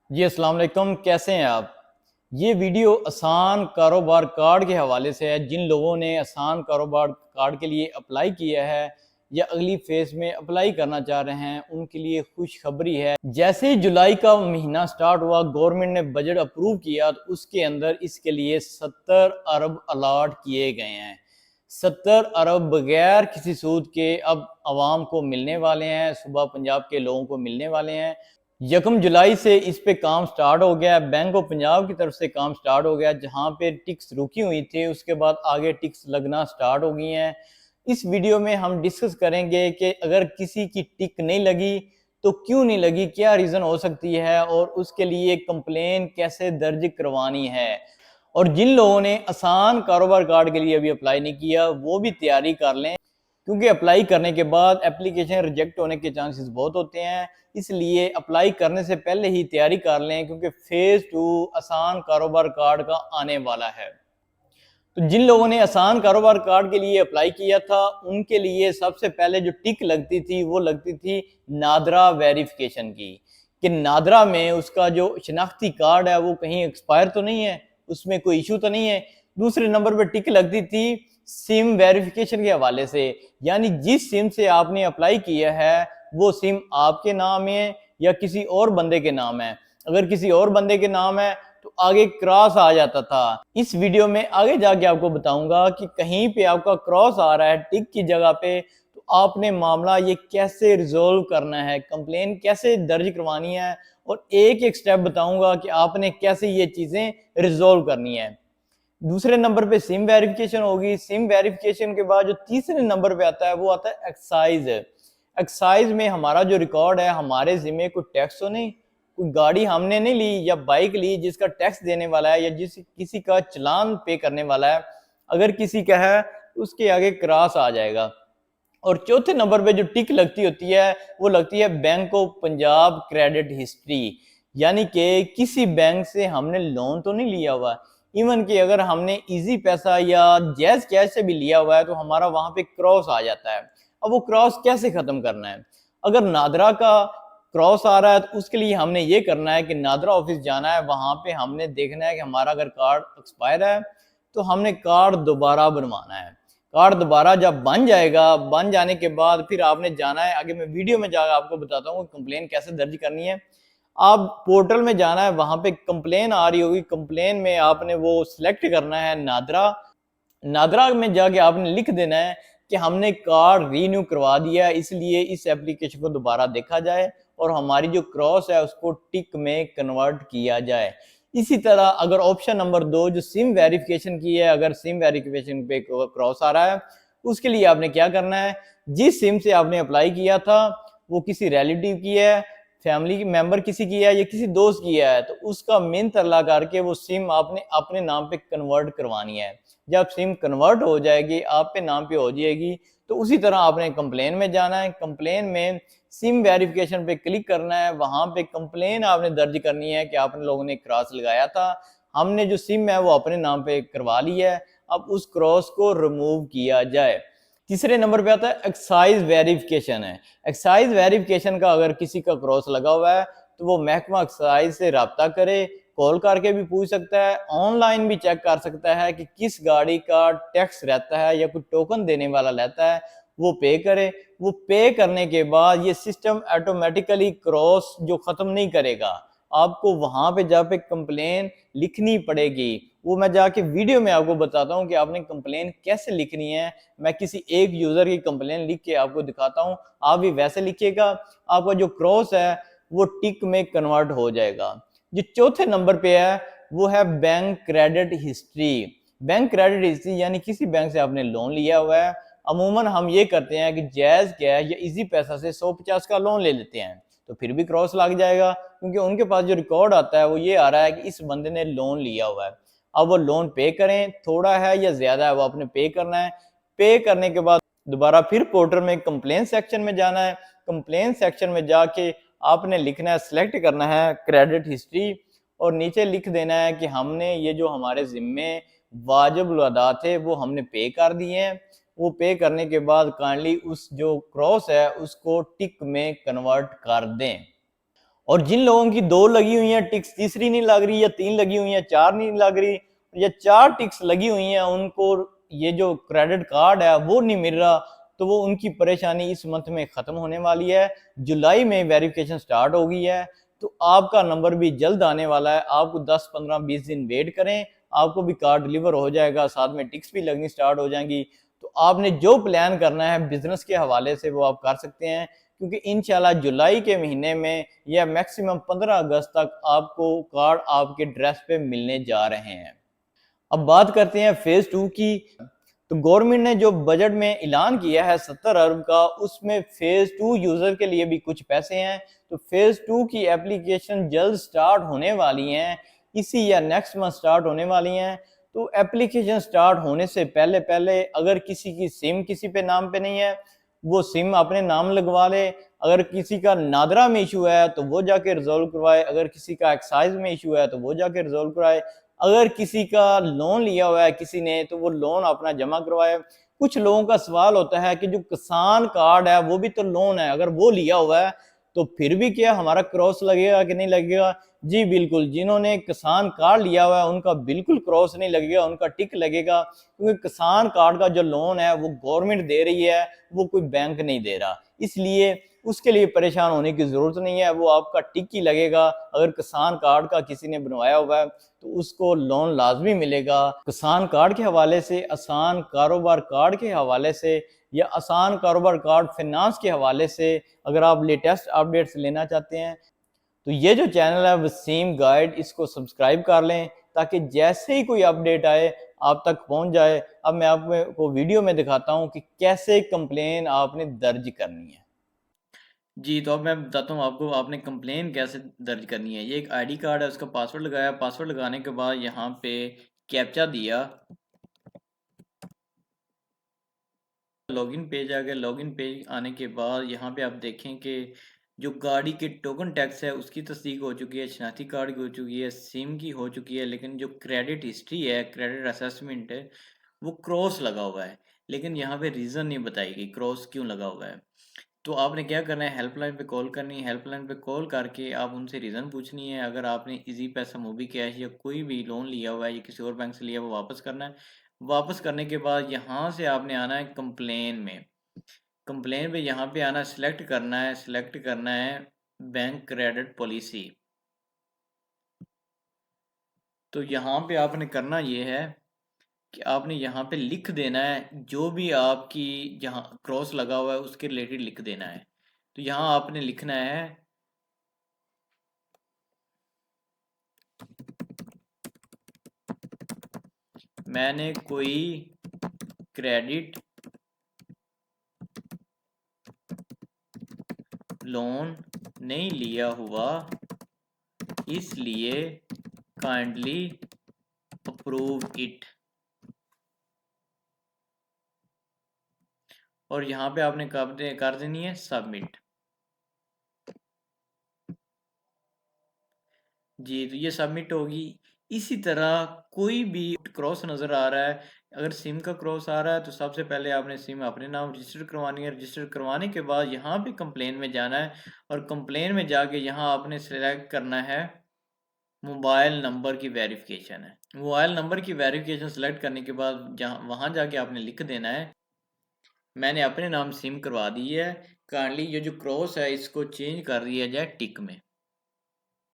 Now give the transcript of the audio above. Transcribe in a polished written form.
जी अस्सलाम वालेकुम, कैसे हैं आप। ये वीडियो आसान कारोबार कार्ड के हवाले से है। जिन लोगों ने आसान कारोबार कार्ड के लिए अप्लाई किया है या अगली फेज़ में अप्लाई करना चाह रहे हैं, उनके लिए खुशखबरी है। जैसे ही जुलाई का महीना स्टार्ट हुआ, गवर्नमेंट ने बजट अप्रूव किया तो उसके अंदर इसके लिए 70 अरब अलाट किए गए हैं। 70 अरब बगैर किसी सूद के अब आवाम को मिलने वाले हैं, सुबह पंजाब के लोगों को मिलने वाले हैं। 1 जुलाई से इस पे काम स्टार्ट हो गया। बैंक ऑफ पंजाब की तरफ से काम स्टार्ट हो गया। जहां पे टिक्स रुकी हुई थी, उसके बाद आगे टिक्स लगना स्टार्ट हो गई हैं। इस वीडियो में हम डिस्कस करेंगे कि अगर किसी की टिक नहीं लगी तो क्यों नहीं लगी, क्या रीज़न हो सकती है और उसके लिए कंप्लेन कैसे दर्ज करवानी है। और जिन लोगों ने आसान कारोबार कार्ड के लिए अभी अप्लाई नहीं किया, वो भी तैयारी कर लें, क्योंकि अप्लाई करने के बाद एप्लीकेशन रिजेक्ट होने के चांसेस बहुत होते हैं। इसलिए अप्लाई करने से पहले ही तैयारी कर लें, क्योंकि फेज़ 2 आसान कारोबार कार्ड का आने वाला है। तो जिन लोगों ने आसान कारोबार कार्ड के लिए अप्लाई किया था, उनके लिए सबसे पहले जो टिक लगती थी वो लगती थी नादरा वेरिफिकेशन की, कि नादरा में उसका जो शनाख्ती कार्ड है वो कहीं एक्सपायर तो नहीं है, उसमें कोई इशू तो नहीं है। दूसरे नंबर पर टिक लगती थी सिम वेरिफिकेशन के हवाले से, यानी जिस सिम से आपने अप्लाई किया है वो सिम आपके नाम है या किसी और बंदे के नाम है। अगर किसी और बंदे के नाम है तो आगे क्रॉस आ जाता था। इस वीडियो में आगे जाके आपको बताऊंगा कि कहीं पे आपका क्रॉस आ रहा है टिक की जगह पे, तो आपने मामला ये कैसे रिजोल्व करना है, कंप्लेन कैसे दर्ज करवानी है, और एक एक स्टेप बताऊंगा कि आपने कैसे ये चीजें रिजोल्व करनी है। दूसरे नंबर पे सिम वेरिफिकेशन होगी। सिम वेरिफिकेशन के बाद जो तीसरे नंबर पे आता है वो आता है एक्साइज। एक्साइज में हमारा जो रिकॉर्ड है, हमारे जिम्मे कोई टैक्स तो नहीं, कोई गाड़ी हमने नहीं ली या बाइक ली जिसका टैक्स देने वाला है या जिस किसी का चलान पे करने वाला है। अगर किसी का है उसके आगे क्रॉस आ जाएगा। और चौथे नंबर पे जो टिक लगती होती है वो लगती है bank of Punjab credit history, यानी कि किसी बैंक से हमने लोन तो नहीं लिया हुआ। इवन कि अगर हमने इजी पैसा या जैज कैश से भी लिया हुआ है तो हमारा वहां पे क्रॉस आ जाता है। अब वो क्रॉस कैसे खत्म करना है। अगर नादरा का क्रॉस आ रहा है तो उसके लिए हमने ये करना है कि नादरा ऑफिस जाना है, वहां पे हमने देखना है कि हमारा अगर कार्ड एक्सपायर है तो हमने कार्ड दोबारा बनवाना है। कार्ड दोबारा जब बन जाएगा, बन जाने के बाद फिर आपने जाना है, आगे मैं वीडियो में जाकर आपको बताता हूँ कंप्लेन कैसे दर्ज करनी है। आप पोर्टल में जाना है, वहां पे कंप्लेन आ रही होगी, कंप्लेन में आपने वो सिलेक्ट करना है नादरा। नादरा में जाके आपने लिख देना है कि हमने कार्ड रीन्यू करवा दिया, इसलिए इस एप्लीकेशन को दोबारा देखा जाए और हमारी जो क्रॉस है उसको टिक में कन्वर्ट किया जाए। इसी तरह अगर ऑप्शन नंबर 2 जो सिम वेरिफिकेशन की है, अगर सिम वेरिफिकेशन पे क्रॉस आ रहा है, उसके लिए आपने क्या करना है, जिस सिम से आपने अप्लाई किया था वो किसी रिलेटिव की है, फैमिली मेंबर किसी की है या किसी दोस्त की है, तो उसका मिन तरला करके वो सिम आपने अपने नाम पे कन्वर्ट करवानी है। जब सिम कन्वर्ट हो जाएगी, आप पे नाम पे हो जाएगी, तो उसी तरह आपने कंप्लेन में जाना है। कंप्लेन में सिम वेरिफिकेशन पे क्लिक करना है, वहां पे कंप्लेन आपने दर्ज करनी है कि आपने लोगों ने क्रॉस लगाया था, हमने जो सिम है वो अपने नाम पे करवा ली है, अब उस क्रॉस को रिमूव किया जाए। तीसरे नंबर पे आता है एक्साइज वेरिफिकेशन है। एक्साइज वेरिफिकेशन का अगर किसी का क्रॉस लगा हुआ है तो वो महकमा एक्साइज से रब्ता करे, कॉल करके भी पूछ सकता है, ऑनलाइन भी चेक कर सकता है कि किस गाड़ी का टैक्स रहता है या कोई टोकन देने वाला रहता है, वो पे करे। वो पे करने के बाद ये सिस्टम ऑटोमेटिकली क्रॉस जो खत्म नहीं करेगा, आपको वहां पे जाके कंप्लेन लिखनी पड़ेगी। वो मैं जाके वीडियो में आपको बताता हूँ कि आपने कंप्लेन कैसे लिखनी है। मैं किसी एक यूजर की कंप्लेन लिख के आपको दिखाता हूँ, आप भी वैसे लिखिएगा, आपका जो क्रॉस है वो टिक में कन्वर्ट हो जाएगा। जो चौथे नंबर पे है वो है bank credit history. Bank credit history यानी किसी बैंक से आपने लोन लिया हुआ है। अमूमन हम ये करते हैं कि जायज कैश या इजी पैसा से 150 का लोन ले लेते हैं, तो फिर भी क्रॉस लग जाएगा, क्योंकि उनके पास जो रिकॉर्ड आता है वो ये आ रहा है कि इस बंदे ने लोन लिया हुआ है। अब वो लोन पे करें, थोड़ा है या ज्यादा है वो आपने पे करना है। पे करने के बाद दोबारा फिर पोर्टल में कंप्लेन सेक्शन में जाना है। कंप्लेन सेक्शन में जाके आपने लिखना है, सिलेक्ट करना है क्रेडिट हिस्ट्री, और नीचे लिख देना है कि हमने ये जो हमारे जिम्मे वाजिब अदा थे वो हमने पे कर दिए हैं। वो पे करने के बाद काइंडली उस जो क्रॉस है उसको टिक में कन्वर्ट कर दें। और जिन लोगों की 2 लगी हुई हैं टिक्स, तीसरी नहीं लग रही, या 3 लगी हुई हैं, 4 नहीं लग रही, या 4 टिक्स लगी हुई हैं, उनको ये जो क्रेडिट कार्ड है वो नहीं मिल रहा, तो वो उनकी परेशानी इस मंथ में ख़त्म होने वाली है। जुलाई में वेरिफिकेशन स्टार्ट हो गई है, तो आपका नंबर भी जल्द आने वाला है। आपको 10, 15, 20 दिन वेट करें, आपको भी कार्ड डिलीवर हो जाएगा, साथ में टिक्स भी लगनी स्टार्ट हो जाएंगी। तो आपने जो प्लान करना है बिजनेस के हवाले से वो आप कर सकते हैं, क्योंकि इंशाल्लाह जुलाई के महीने में या मैक्सिमम 15 अगस्त तक आपको कार्ड आपके ड्रेस पे मिलने जा रहे हैं। अब बात करते हैं फेज 2 की। तो गवर्नमेंट ने जो बजट में ऐलान किया है 70 अरब का, उसमें फेज 2 यूजर के लिए भी कुछ पैसे हैं। तो फेज 2 की एप्लीकेशन जल्द स्टार्ट होने वाली हैं, इसी या नेक्स्ट मंथ स्टार्ट होने वाली हैं। तो एप्लीकेशन स्टार्ट होने से पहले पहले अगर किसी की सिम किसी पे नाम पे नहीं है, वो सिम अपने नाम लगवा ले। अगर किसी का नादरा में इशू है तो वो जाके रिजोल्व करवाए, अगर किसी का एक्साइज में इशू है तो वो जाके रिजोल्व कराए, अगर किसी का लोन लिया हुआ है किसी ने तो वो लोन अपना जमा करवाए। कुछ लोगों का सवाल होता है कि जो किसान कार्ड है वो भी तो लोन है, अगर वो लिया हुआ है तो फिर भी क्या हमारा क्रॉस लगेगा कि नहीं लगेगा? जी बिल्कुल, जिन्होंने किसान कार्ड लिया हुआ है उनका बिल्कुल क्रॉस नहीं लगेगा, उनका टिक लगेगा, क्योंकि किसान कार्ड का जो लोन है वो गवर्नमेंट दे रही है, वो कोई बैंक नहीं दे रहा, इसलिए उसके लिए परेशान होने की जरूरत नहीं है, वो आपका टिक ही लगेगा। अगर किसान कार्ड का किसी ने बनवाया हुआ है तो उसको लोन लाजमी मिलेगा। किसान कार्ड के हवाले से, आसान कारोबार कार्ड के हवाले से, या आसान कारोबार कार्ड फाइनेंस के हवाले से अगर आप लेटेस्ट अपडेट्स लेना चाहते हैं तो ये जो चैनल है वसीम गाइड, इसको सब्सक्राइब कर लें, ताकि जैसे ही कोई अपडेट आए आप तक पहुंच जाए। अब मैं आपको वीडियो में दिखाता हूं कि कैसे कंप्लेन आपने दर्ज करनी है। जी, तो अब मैं बताता हूँ आपको आपने कंप्लेन कैसे दर्ज करनी है। ये एक आईडी कार्ड है, उसका पासवर्ड लगाया, पासवर्ड लगाने के बाद यहाँ पे कैप्चा दिया, लॉगिन पेज आ गया। लॉगिन पेज आने के बाद यहाँ पे आप देखें कि जो गाड़ी के टोकन टैक्स है उसकी तस्दीक हो चुकी है, शनाख्ती कार्ड की हो चुकी है, सिम की हो चुकी है, लेकिन जो क्रेडिट हिस्ट्री है, क्रेडिट असेसमेंट है, वो क्रॉस लगा हुआ है। लेकिन यहाँ पे रीज़न नहीं बताई गई क्रॉस क्यों लगा हुआ है। तो आपने क्या करना है, हेल्पलाइन पे कॉल करनी है। हेल्पलाइन पे कॉल करके आप उनसे रीज़न पूछनी है। अगर आपने इजी पैसा, मोबी कैश या कोई भी लोन लिया हुआ है या किसी और बैंक से लिया, वो वापस करना है। वापस करने के बाद यहाँ से आपने आना है कंप्लेन में। कंप्लेन पे यहाँ पे आना, सिलेक्ट करना है, सिलेक्ट करना है बैंक क्रेडिट पॉलिसी। तो यहाँ पे आपने करना ये है कि आपने यहाँ पे लिख देना है जो भी आपकी जहाँ क्रॉस लगा हुआ है उसके रिलेटेड लिख देना है। तो यहाँ आपने लिखना है, मैंने कोई क्रेडिट लोन नहीं लिया हुआ, इसलिए काइंडली अप्रूव इट। और यहाँ पे आपने कर देनी है सबमिट। जी, तो ये सबमिट होगी। इसी तरह कोई भी क्रॉस नज़र आ रहा है, अगर सिम का क्रॉस आ रहा है तो सबसे पहले आपने सिम अपने नाम रजिस्टर करवानी है। रजिस्टर करवाने के बाद यहाँ पे कंप्लेन में जाना है, और कंप्लेन में जाके यहाँ आपने सेलेक्ट करना है मोबाइल नंबर की वेरिफिकेशन है। मोबाइल नंबर की वेरिफिकेशन सेलेक्ट करने के बाद जहाँ वहाँ जाके आपने लिख देना है, मैंने अपने नाम सिम करवा दी है, काइंडली ये जो क्रॉस है इसको चेंज कर दिया जाए टिक में।